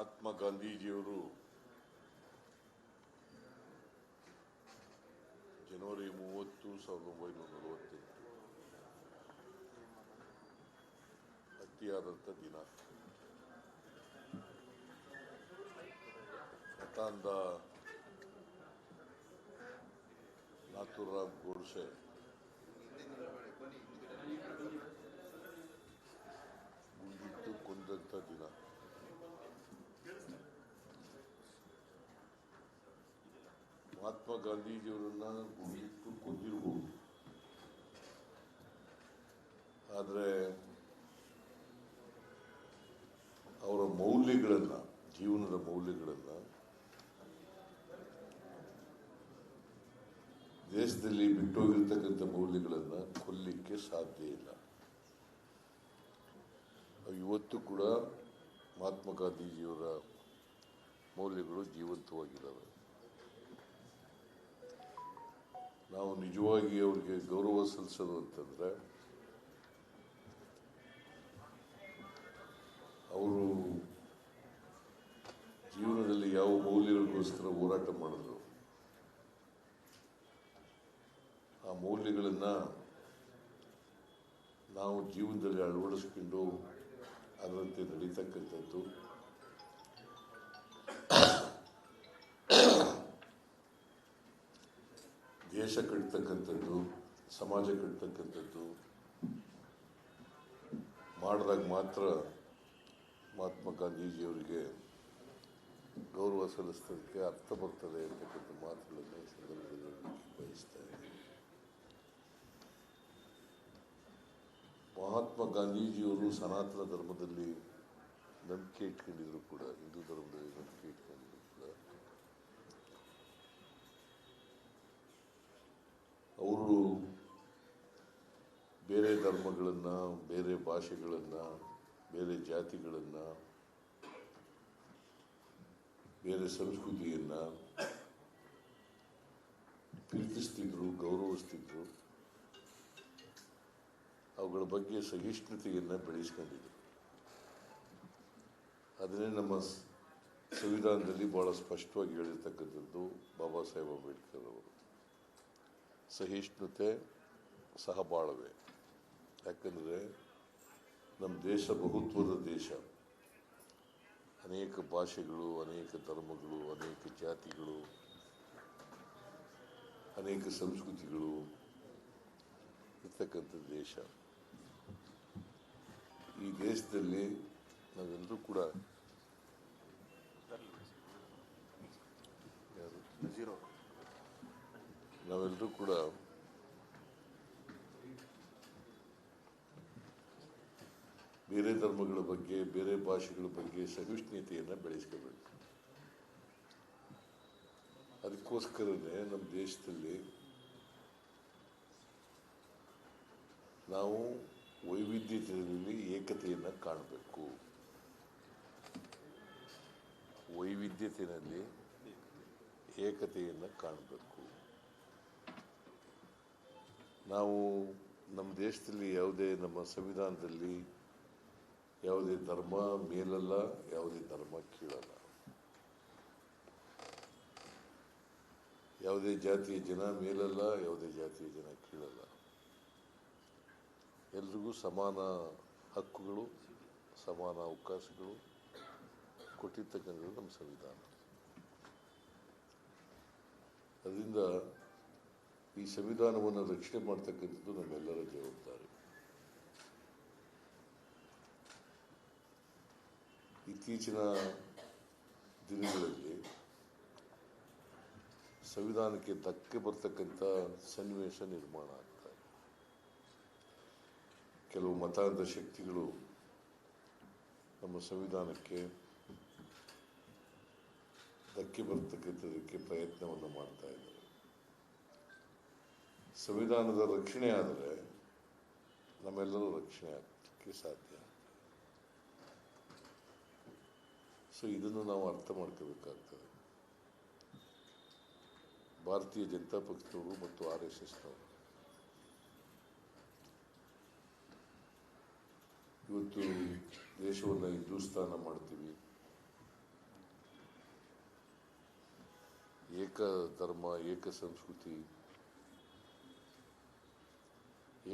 ಮಹಾತ್ಮ ಗಾಂಧೀಜಿಯವರು ಜನವರಿ 30, 1948 ಹತ್ಯೆಯಾದಂಥ ದಿನ. ಹತಾಂಧ ನಾಥೂರಾಮ್ ಗೋಡ್ಸೆ ಗುಂಡಿಟ್ಟು ಕೊಂದಂಥ ದಿನ. ಮಹಾತ್ಮ ಗಾಂಧೀಜಿಯವರನ್ನ ಗುಂಡಿಟ್ಟು ಕೊಂದಿರಬಹುದು, ಆದರೆ ಅವರ ಮೌಲ್ಯಗಳನ್ನು, ಜೀವನದ ಮೌಲ್ಯಗಳನ್ನು ದೇಶದಲ್ಲಿ ಬಿಟ್ಟೋಗಿರ್ತಕ್ಕಂಥ ಮೌಲ್ಯಗಳನ್ನು ಕೊಲ್ಲಿಕ್ಕೆ ಸಾಧ್ಯ ಇಲ್ಲ. ಇವತ್ತು ಕೂಡ ಮಹಾತ್ಮ ಗಾಂಧೀಜಿಯವರ ಮೌಲ್ಯಗಳು ಜೀವಂತವಾಗಿದ್ದಾವೆ. ನಾವು ನಿಜವಾಗಿ ಅವರಿಗೆ ಗೌರವ ಸಲ್ಲಿಸೋದು ಅಂತಂದರೆ ಅವರು ಜೀವನದಲ್ಲಿ ಯಾವ ಮೌಲ್ಯಗಳಿಗೋಸ್ಕರ ಹೋರಾಟ ಮಾಡಿದ್ರು, ಆ ಮೌಲ್ಯಗಳನ್ನು ನಾವು ಜೀವನದಲ್ಲಿ ಅಳವಡಿಸ್ಕೊಂಡು ಅದರಂತೆ ನಡೀತಕ್ಕಂಥದ್ದು, ದೇಶ ಕಟ್ತಕ್ಕಂಥದ್ದು, ಸಮಾಜ ಕಟ್ತಕ್ಕಂಥದ್ದು ಮಾಡಿದಾಗ ಮಾತ್ರ ಮಹಾತ್ಮ ಗಾಂಧೀಜಿಯವರಿಗೆ ಗೌರವ ಸಲ್ಲಿಸೋದಕ್ಕೆ ಅರ್ಥ ಬರ್ತದೆ ಅಂತಕ್ಕಂಥ ಮಾತುಗಳನ್ನು ಈ ಸಂದರ್ಭದಲ್ಲಿ ಬಯಸ್ತಾ ಇದ್ದೀನಿ. ಮಹಾತ್ಮ ಗಾಂಧೀಜಿಯವರು ಸನಾತನ ಧರ್ಮದಲ್ಲಿ ನಂಬಿಕೆ ಇಟ್ಕೊಂಡಿದ್ರು ಕೂಡ, ಹಿಂದೂ ಧರ್ಮದಲ್ಲಿ ನಂಬಿಕೆ ಇಟ್ಕೊಂಡಿದ್ರು ಕೂಡ, ಅವರು ಬೇರೆ ಧರ್ಮಗಳನ್ನು, ಬೇರೆ ಭಾಷೆಗಳನ್ನು, ಬೇರೆ ಜಾತಿಗಳನ್ನು, ಬೇರೆ ಸಂಸ್ಕೃತಿಯನ್ನು ಪ್ರೀತಿಸ್ತಿದ್ರು, ಗೌರವಿಸ್ತಿದ್ರು. ಅವುಗಳ ಬಗ್ಗೆ ಸಹಿಷ್ಣುತೆಯನ್ನು ಬೆಳೆಸ್ಕೊಂಡಿದ್ರು. ಅದನ್ನೇ ನಮ್ಮ ಸಂವಿಧಾನದಲ್ಲಿ ಬಹಳ ಸ್ಪಷ್ಟವಾಗಿ ಹೇಳಿರ್ತಕ್ಕಂಥದ್ದು ಬಾಬಾ ಸಾಹೇಬ್ ಅಂಬೇಡ್ಕರ್ ಅವರು. ಸಹಿಷ್ಣುತೆ, ಸಹಬಾಳ್ವೆ. ಯಾಕಂದರೆ ನಮ್ಮ ದೇಶ ಬಹುತ್ವದ ದೇಶ. ಅನೇಕ ಭಾಷೆಗಳು, ಅನೇಕ ಧರ್ಮಗಳು, ಅನೇಕ ಜಾತಿಗಳು, ಅನೇಕ ಸಂಸ್ಕೃತಿಗಳು ಇರ್ತಕ್ಕಂಥ ದೇಶ. ಈ ದೇಶದಲ್ಲಿ ನಾವೆಲ್ಲರೂ ಕೂಡ ಬೇರೆ ಧರ್ಮಗಳ ಬಗ್ಗೆ, ಬೇರೆ ಭಾಷೆಗಳ ಬಗ್ಗೆ ಸಹಿಷ್ಣುತೆಯನ್ನು ಬೆಳೆಸ್ಕೋಬೇಕು. ಅದಕ್ಕೋಸ್ಕರನೇ ನಮ್ಮ ದೇಶದಲ್ಲಿ ನಾವು ವೈವಿಧ್ಯತೆಯಲ್ಲಿ ಏಕತೆಯನ್ನು ಕಾಣಬೇಕು. ವೈವಿಧ್ಯತೆಯಲ್ಲಿ ಏಕತೆಯನ್ನು ಕಾಣಬೇಕು. ನಾವು ನಮ್ಮ ದೇಶದಲ್ಲಿ ಯಾವುದೇ, ನಮ್ಮ ಸಂವಿಧಾನದಲ್ಲಿ ಯಾವುದೇ ಧರ್ಮ ಮೇಲಲ್ಲ, ಯಾವುದೇ ಧರ್ಮ ಕೀಳಲ್ಲ, ಯಾವುದೇ ಜಾತಿಯ ಜನ ಮೇಲಲ್ಲ, ಯಾವುದೇ ಜಾತಿಯ ಜನ ಕೀಳಲ್ಲ. ಎಲ್ರಿಗೂ ಸಮಾನ ಹಕ್ಕುಗಳು, ಸಮಾನ ಅವಕಾಶಗಳು ಕೊಟ್ಟಿರ್ತಕ್ಕಂಥದ್ದು ನಮ್ಮ ಸಂವಿಧಾನ. ಅದರಿಂದ ಈ ಸಂವಿಧಾನವನ್ನು ರಕ್ಷಣೆ ಮಾಡ್ತಕ್ಕಂಥದ್ದು ನಮ್ಮೆಲ್ಲರ ಜವಾಬ್ದಾರಿ. ಇತ್ತೀಚಿನ ದಿನಗಳಲ್ಲಿ ಸಂವಿಧಾನಕ್ಕೆ ಧಕ್ಕೆ ಬರ್ತಕ್ಕಂಥ ಸನ್ನಿವೇಶ ನಿರ್ಮಾಣ ಆಗ್ತಾ ಇದೆ. ಕೆಲವು ಮತಾಂಧ ಶಕ್ತಿಗಳು ನಮ್ಮ ಸಂವಿಧಾನಕ್ಕೆ ಧಕ್ಕೆ ಬರ್ತಕ್ಕಂಥದಕ್ಕೆ ಪ್ರಯತ್ನವನ್ನು ಮಾಡ್ತಾ ಇದ್ದಾರೆ. ಸಂವಿಧಾನದ ರಕ್ಷಣೆ ಆದರೆ ನಮ್ಮೆಲ್ಲರೂ ರಕ್ಷಣೆ ಆಗಲಿಕ್ಕೆ ಸಾಧ್ಯ. ಸೊ ಇದನ್ನು ನಾವು ಅರ್ಥ ಮಾಡ್ಕೋಬೇಕಾಗ್ತದೆ. ಭಾರತೀಯ ಜನತಾ ಪಕ್ಷದವರು ಮತ್ತು RSSನವರು ಇವತ್ತು ದೇಶವನ್ನು ಹಿಂದೂಸ್ತಾನ ಮಾಡ್ತೀವಿ, ಏಕ ಧರ್ಮ, ಏಕ ಸಂಸ್ಕೃತಿ,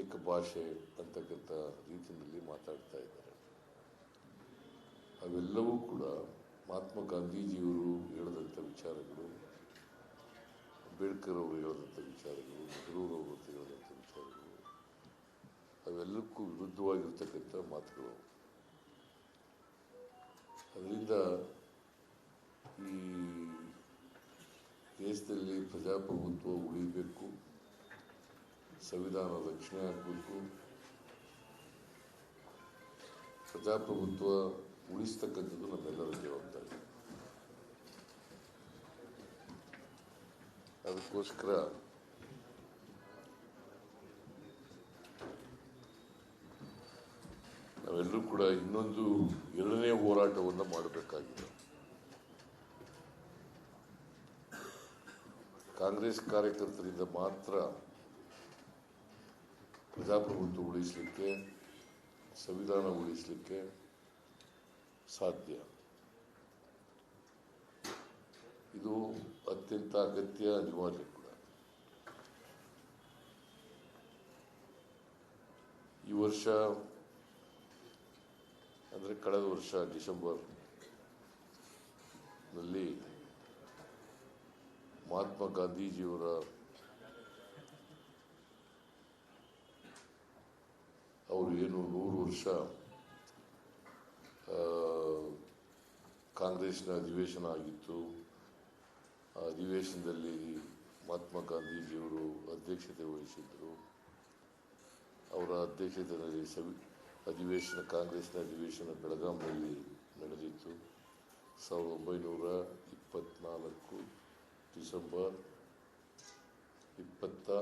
ಏಕ ಭಾಷೆ ಅಂತಕ್ಕಂಥ ರೀತಿಯಲ್ಲಿ ಮಾತಾಡ್ತಾ ಇದ್ದಾರೆ. ಅವೆಲ್ಲವೂ ಕೂಡ ಮಹಾತ್ಮ ಗಾಂಧೀಜಿಯವರು ಹೇಳಿದಂಥ ವಿಚಾರಗಳು, ಅಂಬೇಡ್ಕರ್ ಅವರು ಹೇಳಿದಂಥ ವಿಚಾರಗಳು, ನೆಹರೂರವರು ಹೇಳಿದಂಥ ವಿಚಾರಗಳು, ಅವೆಲ್ಲಕ್ಕೂ ವಿರುದ್ಧವಾಗಿರ್ತಕ್ಕಂಥ ಮಾತುಗಳು. ಅದರಿಂದ ಈ ದೇಶದಲ್ಲಿ ಪ್ರಜಾಪ್ರಭುತ್ವ ಉಳಿಬೇಕು, ಸಂವಿಧಾನ ರಕ್ಷಣೆ ಆಗಬೇಕು, ಪ್ರಜಾಪ್ರಭುತ್ವ ಉಳಿಸ್ತಕ್ಕಂಥದ್ದು ನಮ್ಮೆಲ್ಲರ ಜವಾಬ್ದಾರಿ. ಅದಕ್ಕೋಸ್ಕರ ನಾವೆಲ್ಲರೂ ಕೂಡ ಇನ್ನೊಂದು ಎರಡನೇ ಹೋರಾಟವನ್ನು ಮಾಡಬೇಕಾಗಿದೆ. ಕಾಂಗ್ರೆಸ್ ಕಾರ್ಯಕರ್ತರಿಂದ ಮಾತ್ರ ಪ್ರಜಾಪ್ರಭುತ್ವ ಉಳಿಸಲಿಕ್ಕೆ, ಸಂವಿಧಾನ ಉಳಿಸಲಿಕ್ಕೆ ಸಾಧ್ಯ. ಇದು ಅತ್ಯಂತ ಅಗತ್ಯ, ಅನಿವಾರ್ಯ ಕೂಡ. ಈ ವರ್ಷ ಅಂದರೆ ಕಳೆದ ವರ್ಷ ಡಿಸೆಂಬರ್ನಲ್ಲಿ ಮಹಾತ್ಮ ಗಾಂಧೀಜಿಯವರ ಅವರು ಏನು 100 ವರ್ಷ ಕಾಂಗ್ರೆಸ್ನ ಅಧಿವೇಶನ ಆಗಿತ್ತು. ಆ ಅಧಿವೇಶನದಲ್ಲಿ ಮಹಾತ್ಮ ಗಾಂಧೀಜಿಯವರು ಅಧ್ಯಕ್ಷತೆ ವಹಿಸಿದ್ದರು. ಅವರ ಅಧ್ಯಕ್ಷತೆಯಲ್ಲಿ ಅಧಿವೇಶನ, ಕಾಂಗ್ರೆಸ್ನ ಅಧಿವೇಶನ ಬೆಳಗಾಂನಲ್ಲಿ ನಡೆದಿತ್ತು. 1924 ಡಿಸೆಂಬರ್ 26,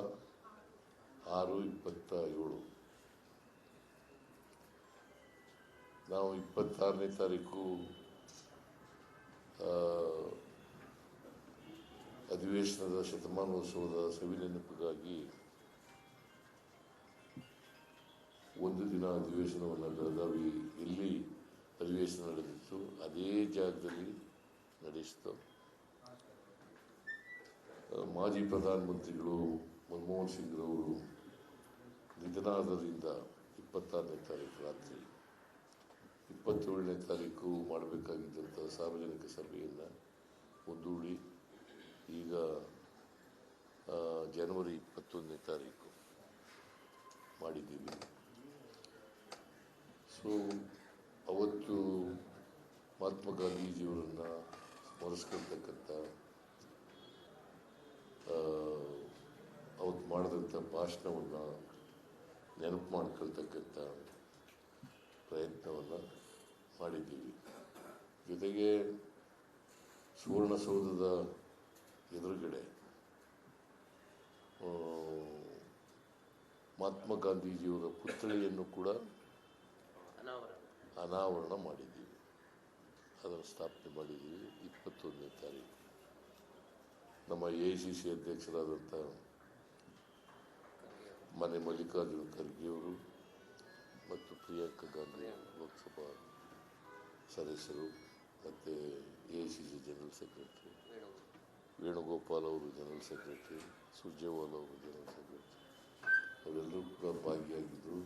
27. ನಾವು 26ನೇ ತಾರೀಕು ಅಧಿವೇಶನದ ಶತಮಾನೋತ್ಸವದ ಸವಿನೆನಪಿಗಾಗಿ ಒಂದು ದಿನ ಅಧಿವೇಶನವನ್ನು ಬೆಳಗಾವಿ ಎಲ್ಲಿ ಅಧಿವೇಶನ ನಡೆದಿತ್ತು ಅದೇ ಜಾಗದಲ್ಲಿ ನಡೆಸಿತು. ಮಾಜಿ ಪ್ರಧಾನಮಂತ್ರಿಗಳು ಮನಮೋಹನ್ ಸಿಂಗ್ರವರು ನಿಧನಾದರಿಂದ 26ನೇ ತಾರೀಕು ರಾತ್ರಿ 27ನೇ ತಾರೀಕು ಮಾಡಬೇಕಾಗಿದ್ದಂಥ ಸಾರ್ವಜನಿಕ ಸಭೆಯನ್ನು ಮುಂದೂಡಿ ಈಗ ಜನವರಿ 21ನೇ ತಾರೀಕು ಮಾಡಿದ್ದೀವಿ. ಸೊ ಅವತ್ತು ಮಹಾತ್ಮ ಗಾಂಧೀಜಿಯವರನ್ನು ಸ್ಮರಿಸ್ಕೊಳ್ತಕ್ಕಂಥ, ಅವತ್ತು ಮಾಡಿದಂಥ ಭಾಷಣವನ್ನು ನೆನಪು ಮಾಡ್ಕೊಳ್ತಕ್ಕಂಥ ಪ್ರಯತ್ನವನ್ನು ಮಾಡಿದ್ದೀವಿ. ಜೊತೆಗೆ ಸುವರ್ಣಸೌಧದ ಎದುರುಗಡೆ ಮಹಾತ್ಮ ಗಾಂಧೀಜಿಯವರ ಪುತ್ಥಳಿಯನ್ನು ಕೂಡ ಅನಾವರಣ ಮಾಡಿದ್ದೀವಿ. ಅದನ್ನು ಸ್ಥಾಪನೆ ಮಾಡಿದ್ದೀವಿ 21ನೇ ತಾರೀಕು. ನಮ್ಮ AICC ಅಧ್ಯಕ್ಷರಾದಂಥ ಮನೆ ಮಲ್ಲಿಕಾರ್ಜುನ ಖರ್ಗೆಯವರು ಮತ್ತು ಪ್ರಿಯಾಂಕಾ ಗಾಂಧಿ ಲೋಕಸಭಾ ಸದಸ್ಯರು ಮತ್ತು AICC ಜನರಲ್ ಸೆಕ್ರೆಟರಿ ವೇಣುಗೋಪಾಲ್ ಅವರು ಜನರಲ್ ಸೆಕ್ರೆಟರಿ, ಸುರ್ಜೇವಾಲಾ ಅವರು ಜನರಲ್ ಸೆಕ್ರೆಟರಿ, ಅವರೆಲ್ಲರೂ ಕೂಡ ಭಾಗಿಯಾಗಿದ್ದರು.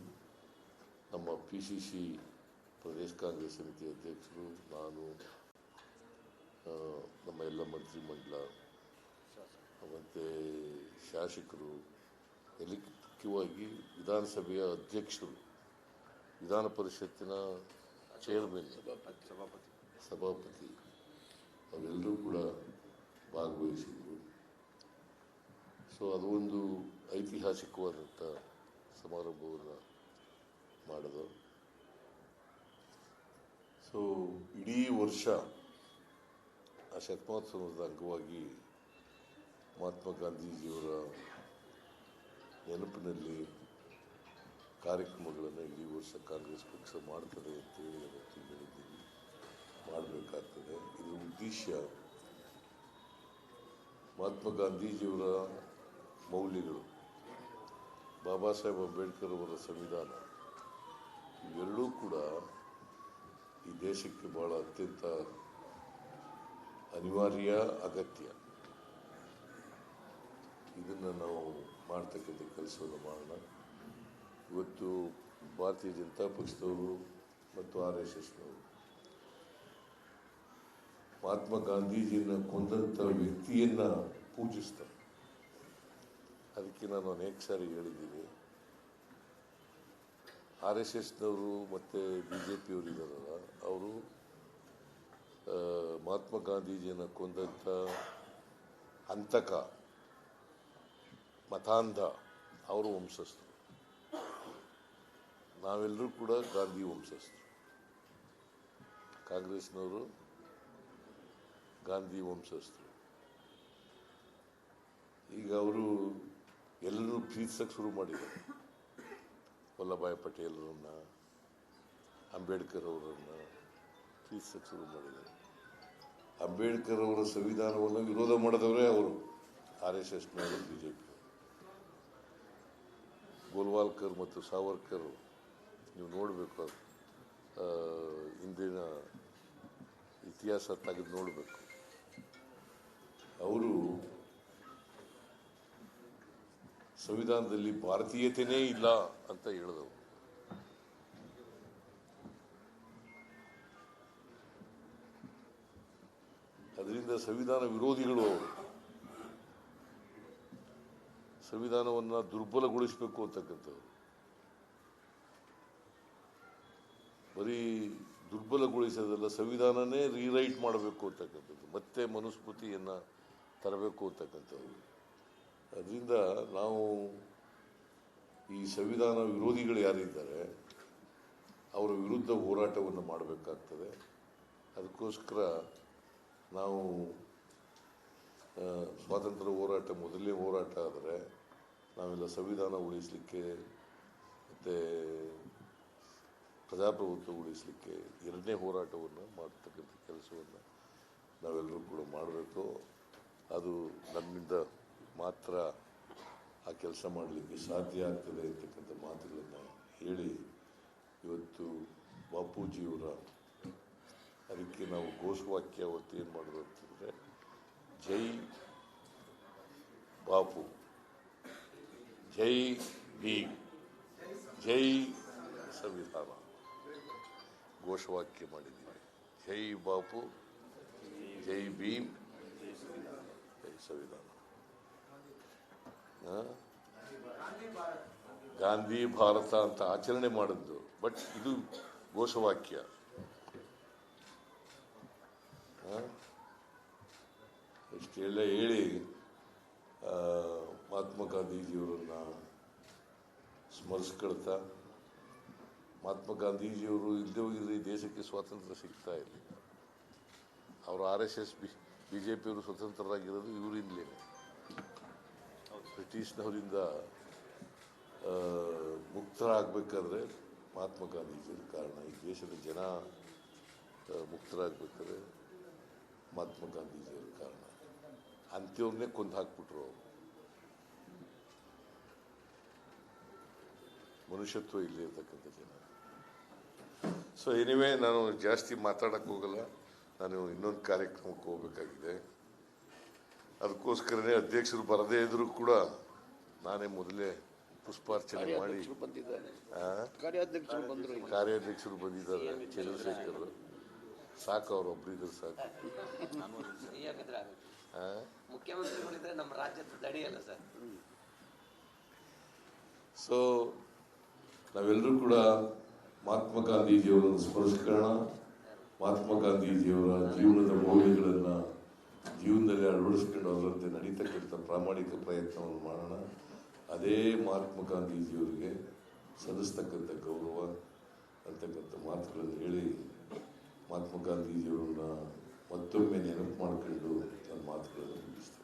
ನಮ್ಮ PCC ಪ್ರದೇಶ ಕಾಂಗ್ರೆಸ್ ಸಮಿತಿ ಅಧ್ಯಕ್ಷರು, ನಾನು, ನಮ್ಮ ಎಲ್ಲ ಮಂತ್ರಿಮಂಡಲ ಮತ್ತು ಶಾಸಕರು, ಎಲ್ಲಿ ಮುಖ್ಯವಾಗಿ ವಿಧಾನಸಭೆಯ ಅಧ್ಯಕ್ಷರು, ವಿಧಾನ ಪರಿಷತ್ತಿನ ಚೇರ್ಮನ್, ಸಭಾಪತಿ ಅವೆಲ್ಲರೂ ಕೂಡ ಭಾಗವಹಿಸಿದರು. ಸೊ ಅದು ಒಂದು ಐತಿಹಾಸಿಕವಾದಂಥ ಸಮಾರಂಭವನ್ನು ಮಾಡಿದ್ರು. ಸೊ ಇಡೀ ವರ್ಷ ಆ ಶತಮಾನೋತ್ಸವದ ಅಂಗವಾಗಿ ಮಹಾತ್ಮ ಗಾಂಧೀಜಿಯವರ ನೆನಪಿನಲ್ಲಿ ಕಾರ್ಯಕ್ರಮಗಳನ್ನು ಇಡೀ ವರ್ಷ ಕಾಂಗ್ರೆಸ್ ಪಕ್ಷ ಮಾಡ್ತದೆ ಅಂತೇಳಿ ಅವತ್ತು ಹೇಳಿದ್ದೀವಿ, ಮಾಡಬೇಕಾಗ್ತದೆ. ಇದರ ಉದ್ದೇಶ ಮಹಾತ್ಮ ಗಾಂಧೀಜಿಯವರ ಮೌಲ್ಯಗಳು, ಬಾಬಾ ಸಾಹೇಬ್ ಅಂಬೇಡ್ಕರ್ ಅವರ ಸಂವಿಧಾನ, ಇವೆರಡೂ ಕೂಡ ಈ ದೇಶಕ್ಕೆ ಭಾಳ ಅತ್ಯಂತ ಅನಿವಾರ್ಯ, ಅಗತ್ಯ. ಇದನ್ನು ನಾವು ಮಾಡ್ತಕ್ಕಂಥ ಕೆಲಸವನ್ನು ಮಾಡೋಣ. ಇವತ್ತು ಭಾರತೀಯ ಜನತಾ ಪಕ್ಷದವರು ಮತ್ತು RSSನವರು ಮಹಾತ್ಮ ಗಾಂಧೀಜಿಯನ್ನು ಕೊಂದಂಥ ವ್ಯಕ್ತಿಯನ್ನು ಪೂಜಿಸ್ತಾರೆ. ಅದಕ್ಕೆ ನಾನು ಅನೇಕ ಸಾರಿ ಹೇಳಿದ್ದೀನಿ, RSSನವರು ಮತ್ತು BJPಯವರು ಇದ್ದಾರಲ್ಲ, ಅವರು ಮಹಾತ್ಮ ಗಾಂಧೀಜಿಯನ್ನು ಕೊಂದಂಥ ಹಂತಕ ಮತಾಂಧ ಅವರು ವಂಶಸ್ಥರು. ನಾವೆಲ್ಲರೂ ಕೂಡ ಗಾಂಧಿ ವಂಶಸ್ಥರು. ಕಾಂಗ್ರೆಸ್ನವರು ಗಾಂಧಿ ವಂಶಸ್ಥರು. ಈಗ ಅವರು ಎಲ್ಲರೂ ಪ್ರೀತಿಸಕ್ಕೆ ಶುರು ಮಾಡಿದ್ದಾರೆ. ವಲ್ಲಭಾಯ್ ಪಟೇಲರನ್ನು, ಅಂಬೇಡ್ಕರ್ ಅವರನ್ನು ಪ್ರೀತಿಸಕ್ಕೆ ಶುರು ಮಾಡಿದ್ದಾರೆ. ಅಂಬೇಡ್ಕರ್ ಅವರ ಸಂವಿಧಾನವನ್ನು ವಿರೋಧ ಮಾಡಿದವರೇ ಅವರು, RSSನವರು, BJP. ಗೋಲ್ವಾಲ್ಕರ್ ಮತ್ತು ಸಾವರ್ಕರ್ ನೀವು ನೋಡಬೇಕು, ಇಂದಿನ ಇತಿಹಾಸ ತೆಗೆದು ನೋಡಬೇಕು. ಅವರು ಸಂವಿಧಾನದಲ್ಲಿ ಭಾರತೀಯತೆಯೇ ಇಲ್ಲ ಅಂತ ಹೇಳಿದವರು. ಅದರಿಂದ ಸಂವಿಧಾನ ವಿರೋಧಿಗಳು ಅವರು. ಸಂವಿಧಾನವನ್ನು ದುರ್ಬಲಗೊಳಿಸಬೇಕು ಅಂತಕ್ಕಂಥವ್ರು. ಬರೀ ದುರ್ಬಲಗೊಳಿಸೋದಲ್ಲ, ಸಂವಿಧಾನನೇ ರೀರೈಟ್ ಮಾಡಬೇಕು ಅಂತಕ್ಕಂಥದ್ದು, ಮತ್ತೆ ಮನುಸ್ಮೃತಿಯನ್ನು ತರಬೇಕು ಅಂತಕ್ಕಂಥದ್ದು. ಅದರಿಂದ ನಾವು ಈ ಸಂವಿಧಾನ ವಿರೋಧಿಗಳು ಯಾರಿದ್ದಾರೆ ಅವರ ವಿರುದ್ಧ ಹೋರಾಟವನ್ನು ಮಾಡಬೇಕಾಗ್ತದೆ. ಅದಕ್ಕೋಸ್ಕರ ನಾವು ಸ್ವಾತಂತ್ರ್ಯ ಹೋರಾಟ ಮೊದಲನೇ ಹೋರಾಟ ಆದರೆ ನಾವೆಲ್ಲ ಸಂವಿಧಾನ ಉಳಿಸಲಿಕ್ಕೆ ಮತ್ತು ಪ್ರಜಾಪ್ರಭುತ್ವ ಉಳಿಸಲಿಕ್ಕೆ ಎರಡನೇ ಹೋರಾಟವನ್ನು ಮಾಡ್ತಕ್ಕಂಥ ಕೆಲಸವನ್ನು ನಾವೆಲ್ಲರೂ ಕೂಡ ಮಾಡಬೇಕು. ಅದು ನಮ್ಮಿಂದ ಮಾತ್ರ ಆ ಕೆಲಸ ಮಾಡಲಿಕ್ಕೆ ಸಾಧ್ಯ ಆಗ್ತದೆ ಅಂತಕ್ಕಂಥ ಮಾತುಗಳನ್ನು ಹೇಳಿ, ಇವತ್ತು ಬಾಪೂಜಿಯವರ ಅದಕ್ಕೆ ನಾವು ಘೋಷವಾಕ್ಯ ಅವತ್ತು ಏನು ಮಾಡೋದು ಅಂತಂದರೆ, ಜೈ ಬಾಪು, ಜೈ ಭೀಮ್, ಜೈ ಸಂವಿಧಾನ ಘೋಷವಾಕ್ಯ ಮಾಡಿದ್ದೀವಿ. ಜೈ ಬಾಪು, ಜೈ ಭೀಮ್, ಜೈ ಸಂವಿಧಾನ. ಗಾಂಧಿ ಭಾರತ ಅಂತ ಆಚರಣೆ ಮಾಡಿದ್ದು, ಬಟ್ ಇದು ಘೋಷವಾಕ್ಯ. ಇಷ್ಟೆಲ್ಲ ಹೇಳಿ ಮಹಾತ್ಮ ಗಾಂಧೀಜಿಯವರನ್ನು ಸ್ಮರಿಸ್ಕೊಳ್ತಾ, ಮಹಾತ್ಮ ಗಾಂಧೀಜಿಯವರು ಇಲ್ಲದೆ ಹೋಗಿದ್ರೆ ಈ ದೇಶಕ್ಕೆ ಸ್ವಾತಂತ್ರ್ಯ ಸಿಗ್ತಾ ಇರಲಿಲ್ಲ. ಅವರು RSS BJPಯವರು ಸ್ವತಂತ್ರರಾಗಿರೋದು ಇವರಿಂದಲೇ. ಬ್ರಿಟಿಷ್ನವರಿಂದ ಮುಕ್ತರಾಗಬೇಕಾದ್ರೆ ಮಹಾತ್ಮ ಗಾಂಧೀಜಿಯವರ ಕಾರಣ. ಈ ದೇಶದ ಜನ ಮುಕ್ತರಾಗಬೇಕಾದ್ರೆ ಮಹಾತ್ಮ ಗಾಂಧೀಜಿಯವರ ಕಾರಣ. ಅಂತ್ಯವ್ರನ್ನೇ ಕೊಂದು ಹಾಕ್ಬಿಟ್ರು ಅವರು. ಮನುಷ್ಯತ್ವ ಇಲ್ಲೇ ಇರ್ತಕ್ಕಂಥ ಜನ. ಸೊ ಎನಿವೇ, ನಾನು ಜಾಸ್ತಿ ಮಾತಾಡಕ್ಕೆ ಹೋಗಲ್ಲ. ನಾನು ಇನ್ನೊಂದು ಕಾರ್ಯಕ್ರಮಕ್ಕೆ ಹೋಗಬೇಕಾಗಿದೆ. ಅದಕ್ಕೋಸ್ಕರನೇ ಅಧ್ಯಕ್ಷರು ಬರದೇ ಇದ್ರೂ ಕೂಡ ನಾನೇ ಮೊದಲೇ ಪುಷ್ಪಾರ್ಚನೆ ಮಾಡಿ, ಕಾರ್ಯಾಧ್ಯಕ್ಷರು ಬಂದಿದ್ದಾರೆ, ಚಂದ್ರಶೇಖರ್. ಸಾಕು, ಅವರೊಬ್ಬರಿದ್ರು ಸಾಕು. ಮುಖ್ಯಮಂತ್ರಿಗಳಿದ್ರೆ ನಮ್ಮ ರಾಜ್ಯದ ದಡಿಯಲ್ಲ ಸರ್. ಸೊ ನಾವೆಲ್ಲರೂ ಕೂಡ ಮಹಾತ್ಮ ಗಾಂಧೀಜಿಯವರನ್ನು ಸ್ಮರಿಸ್ಕೊಳ್ಳೋಣ. ಮಹಾತ್ಮ ಗಾಂಧೀಜಿಯವರ ಜೀವನದ ಮೌಲ್ಯಗಳನ್ನು ಜೀವನದಲ್ಲಿ ಅಳವಡಿಸ್ಕೊಂಡು ಅದರಂತೆ ನಡೀತಕ್ಕಂಥ ಪ್ರಾಮಾಣಿಕ ಪ್ರಯತ್ನವನ್ನು ಮಾಡೋಣ. ಅದೇ ಮಹಾತ್ಮ ಗಾಂಧೀಜಿಯವರಿಗೆ ಸಲ್ಲಿಸ್ತಕ್ಕಂಥ ಗೌರವ ಅಂತಕ್ಕಂಥ ಮಾತುಗಳನ್ನು ಹೇಳಿ, ಮಹಾತ್ಮ ಗಾಂಧೀಜಿಯವರನ್ನ ಮತ್ತೊಮ್ಮೆ ನೆನಪು ಮಾಡಿಕೊಂಡು ನನ್ನ ಮಾತುಗಳನ್ನು ಮುಗಿಸ್ತೇನೆ.